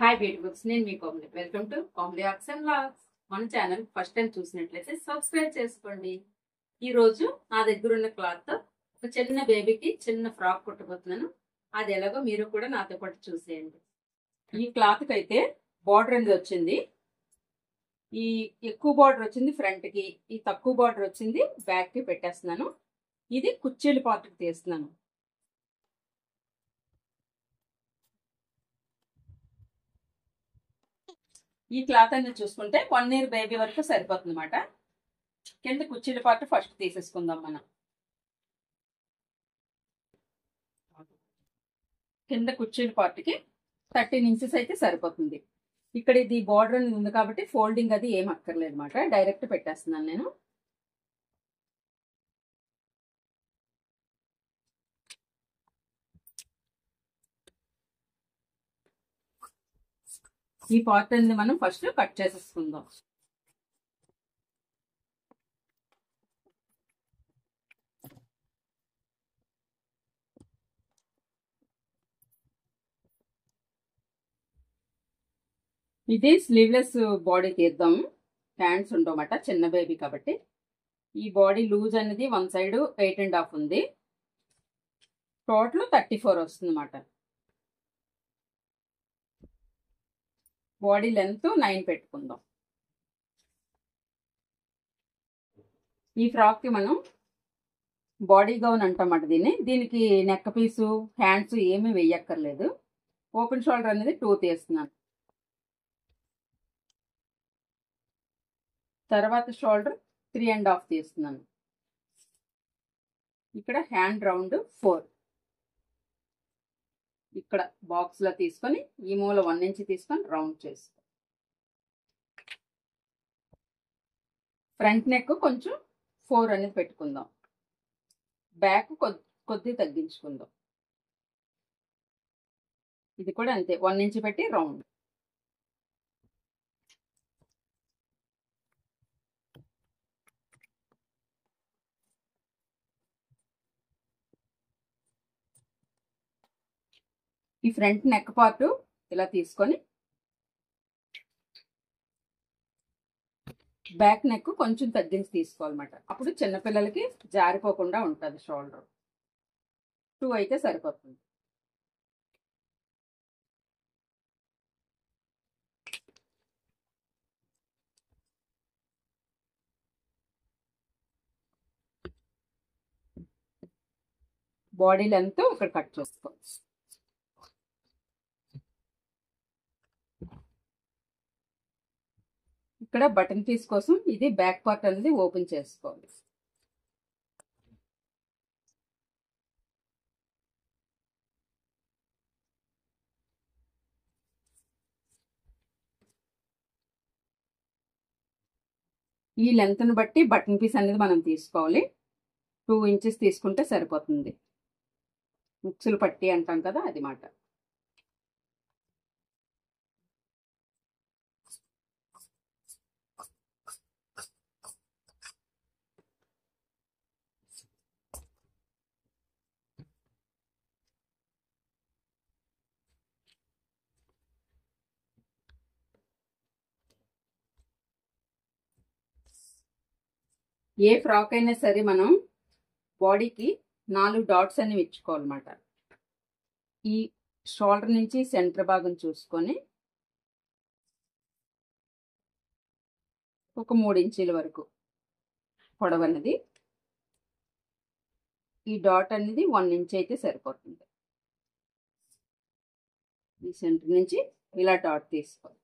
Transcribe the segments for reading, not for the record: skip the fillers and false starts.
Hi beautifuls, నేను మీ Komali. Welcome to Komali arts and vlogs. మన ఛానల్ ఫస్ట్ టైం చూసినట్లయితే సబ్స్క్రైబ్ చేసుకోండి. ఈ రోజు నా దగ్గర ఉన్న క్లాత్ తో ఒక చిన్న బేబీకి చిన్న ఫ్రాక్ కుట్టబోతున్నాను. అది ఎలాగో మీరు కూడా నాతో పాటు చూసేయండి. ఈ క్లాత్ కి అయితే బార్డర్ అనేది వచ్చింది. ఈ ఎక్కువ బార్డర్ వచ్చింది ఫ్రంట్ కి, ఈ తక్కువ బార్డర్ వచ్చింది బ్యాక్ కి పెట్టేస్తున్నాను. ఇది కుర్చీల పార్ట్ కి తీస్తున్నాను. ఈ క్లాత్ అనేది చూసుకుంటే 1 ఇయర్ బేబీ వరకు సరిపోతుంది అన్నమాట. కింద కుర్చీల పార్ట్ ఫస్ట్ తీసేసుకుందాం మనం. కింద కుర్చీల పార్ట్కి 13 ఇంచెస్ అయితే సరిపోతుంది. ఇక్కడ ఇది బార్డర్ అనేది ఉంది కాబట్టి ఫోల్డింగ్ అది ఏం అక్కర్లేదు అనమాట, డైరెక్ట్ పెట్టేస్తున్నాను నేను. ఈ పార్ట్ అనేది మనం ఫస్ట్ కట్ చేసేసుకుందాం. ఇది స్లీవ్లెస్ బాడీ తీద్దాం. హ్యాండ్స్ ఉండవన్నమాట, చిన్న బేబీ కాబట్టి. ఈ బాడీ లూజ్ అనేది వన్ సైడ్ 8.5 ఉంది. టోటల్ 34 వస్తుంది అన్నమాట. బాడీ లెంత్ 9 పెట్టుకుందాం. ఈ ఫ్రాక్ కి మనం బాడీ గౌన్ అంటామట దీనికి నెక్ పీసు హ్యాండ్స్ ఏమీ వేయక్కర్లేదు. ఓపెన్ షోల్డర్ అనేది 2 తీస్తున్నాను. తర్వాత షోల్డర్ 3.5 తీస్తున్నాను. ఇక్కడ హ్యాండ్ రౌండ్ 4. ఇక్కడ బాక్స్ లో తీసుకొని ఈ మూల 1 ఇంచ్ తీసుకొని రౌండ్ చేసుకో. ఫ్రంట్ నెక్ కొంచెం 4 అనేది పెట్టుకుందాం. బ్యాక్ కొద్ది తగ్గించుకుందాం. ఇది కూడా అంతే, 1 ఇంచ్ పెట్టి రౌండ్. ఈ ఫ్రంట్ నెక్ పార్ట్ ఇలా తీసుకొని బ్యాక్ నెక్ కొంచెం తగ్గించి తీసుకోవాలన్నమాట. అప్పుడు చిన్నపిల్లలకి జారిపోకుండా ఉంటుంది. షోల్డర్ 2 అయితే సరిపోతుంది. బాడీ లెంత్ ఇక్కడ కట్ చేసుకోవచ్చు. ఇక్కడ బటన్ పీస్ కోసం ఇది బ్యాక్ పార్ట్ అనేది ఓపెన్ చేసుకోవాలి. ఈ లెంత్ను బట్టి బటన్ పీస్ అనేది మనం తీసుకోవాలి. 2 ఇంచెస్ తీసుకుంటే సరిపోతుంది. ముక్సులు పట్టి అంటాం కదా, అది మాట. ఏ ఫ్రాక్ అయినా సరే మనం బాడీకి 4 డాట్స్ అనేవి ఇచ్చుకోవాలన్నమాట. ఈ షోల్డర్ నుంచి సెంటర్ భాగం చూసుకొని ఒక 3 ఇంచీల వరకు పొడవు అనేది, ఈ డాట్ అనేది 1 ఇంచ్ అయితే సరిపోతుంది. ఈ సెంటర్ నుంచి ఇలా డాట్ తీసుకోవాలి.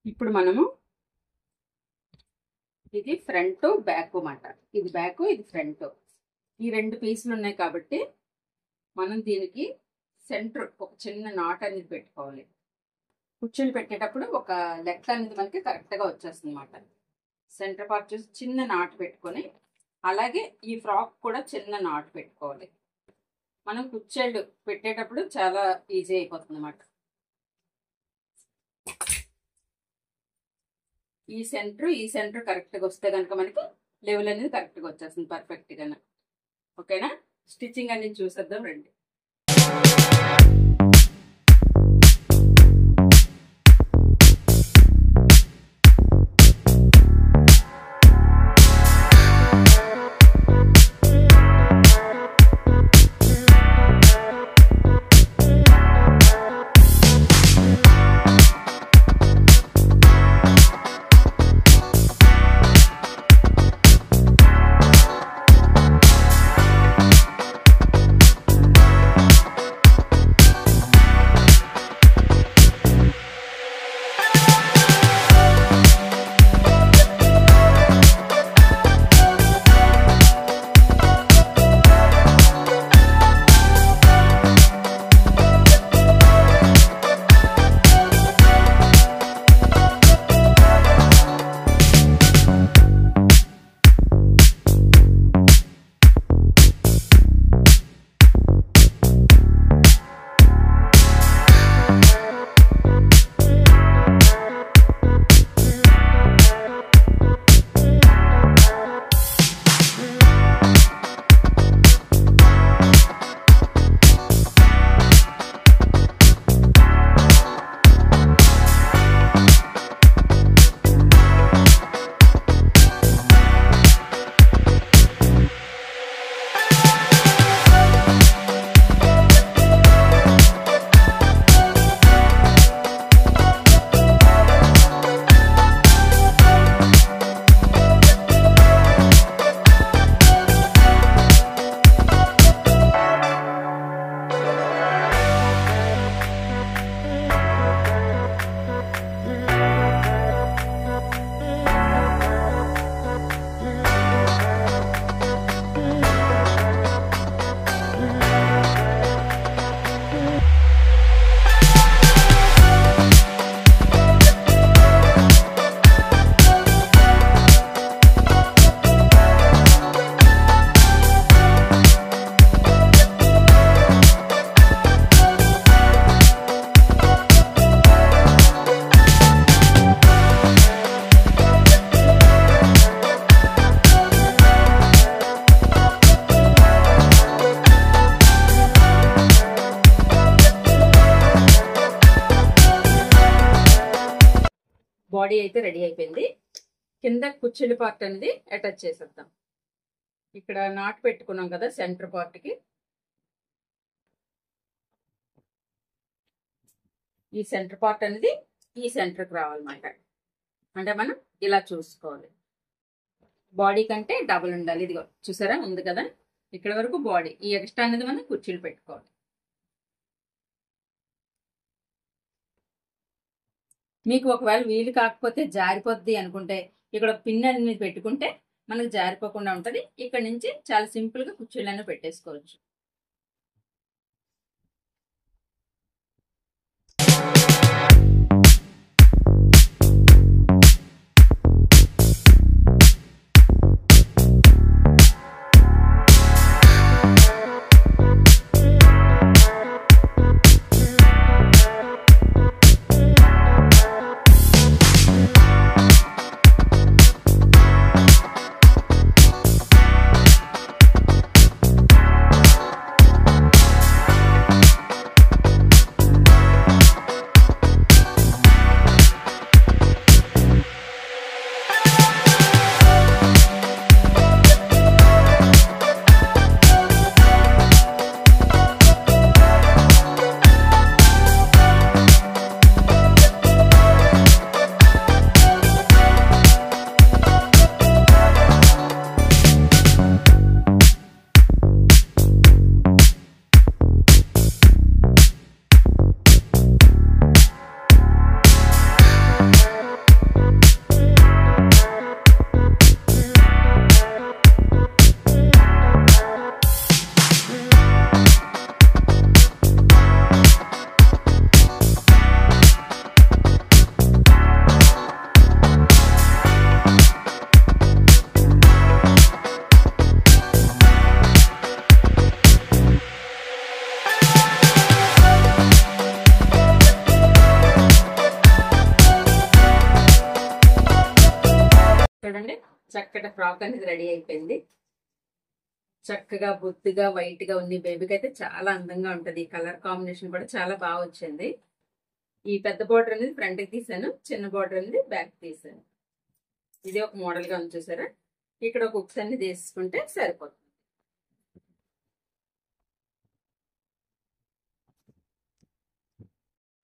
ఇప్పుడు మనము ఇది ఫ్రంట్ బ్యాక్ మాట. ఇది బ్యాక్, ఇది ఫ్రంట్. ఈ 2 పీసులు ఉన్నాయి కాబట్టి మనం దీనికి సెంటర్ ఒక చిన్న నాట్ అనేది పెట్టుకోవాలి. కుర్చీలు పెట్టేటప్పుడు ఒక లెక్క అనేది మనకి కరెక్ట్గా వచ్చేస్తుంది అన్నమాట. సెంటర్ పార్ట్ చూసి చిన్న నాట్ పెట్టుకొని అలాగే ఈ ఫ్రాక్ కూడా చిన్న నాట్ పెట్టుకోవాలి. మనం కుచ్చెళ్ళు పెట్టేటప్పుడు చాలా ఈజీ అయిపోతుంది అన్నమాట. ఈ సెంటర్ కరెక్ట్గా వస్తే కనుక మనకి లెవెల్ అనేది కరెక్ట్గా వచ్చేస్తుంది పర్ఫెక్ట్గా. ఓకేనా? స్టిచ్చింగ్ అనేది చూసేద్దాం రండి. బాడీ అయితే రెడీ అయిపోయింది. కింద కుచ్చెళ్ళి పార్ట్ అనేది అటాచ్ చేసేద్దాం. ఇక్కడ నాట్ పెట్టుకున్నాం కదా సెంటర్ పార్ట్కి, ఈ సెంటర్ పార్ట్ అనేది ఈ సెంటర్కి రావాలన్నమాట. అంటే మనం ఇలా చూసుకోవాలి. బాడీ కంటే డబుల్ ఉండాలి. ఇదిగో చూసారా ఉంది కదా, ఇక్కడ వరకు బాడీ. ఈ ఎక్స్ట్రా అనేది మనం కుర్చీలు పెట్టుకోవాలి. మీకు ఒకవేళ వీలు కాకపోతే జారిపోద్ది అనుకుంటే ఇక్కడ పిన్ అనేది పెట్టుకుంటే మనకు జారిపోకుండా ఉంటుంది. ఇక్కడ నుంచి చాలా సింపుల్గా కుర్చీలను పెట్టేసుకోవచ్చు. చక్కటి ఫ్రాక్ అనేది రెడీ అయిపోయింది. చక్కగా బొత్తుగా వైట్ గా ఉంది. బేబీకి అయితే చాలా అందంగా ఉంటది. కలర్ కాంబినేషన్ కూడా చాలా బాగా వచ్చింది. ఈ పెద్ద బార్డర్ అనేది ఫ్రంట్ కి తీసాను, చిన్న బార్డర్ అనేది బ్యాక్ తీసాను. ఇది ఒక మోడల్ గా ఉంచేసారా. ఇక్కడ ఒక ఉక్స్ అన్ని తీసుకుంటే సరిపోతుంది.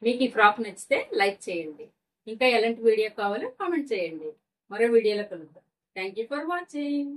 మీకు ఈ ఫ్రాక్ నచ్చితే లైక్ చేయండి. ఇంకా ఎలాంటి వీడియో కావాలో కామెంట్ చేయండి. మరో వీడియోలో కలుద్దాం. Thank you for watching.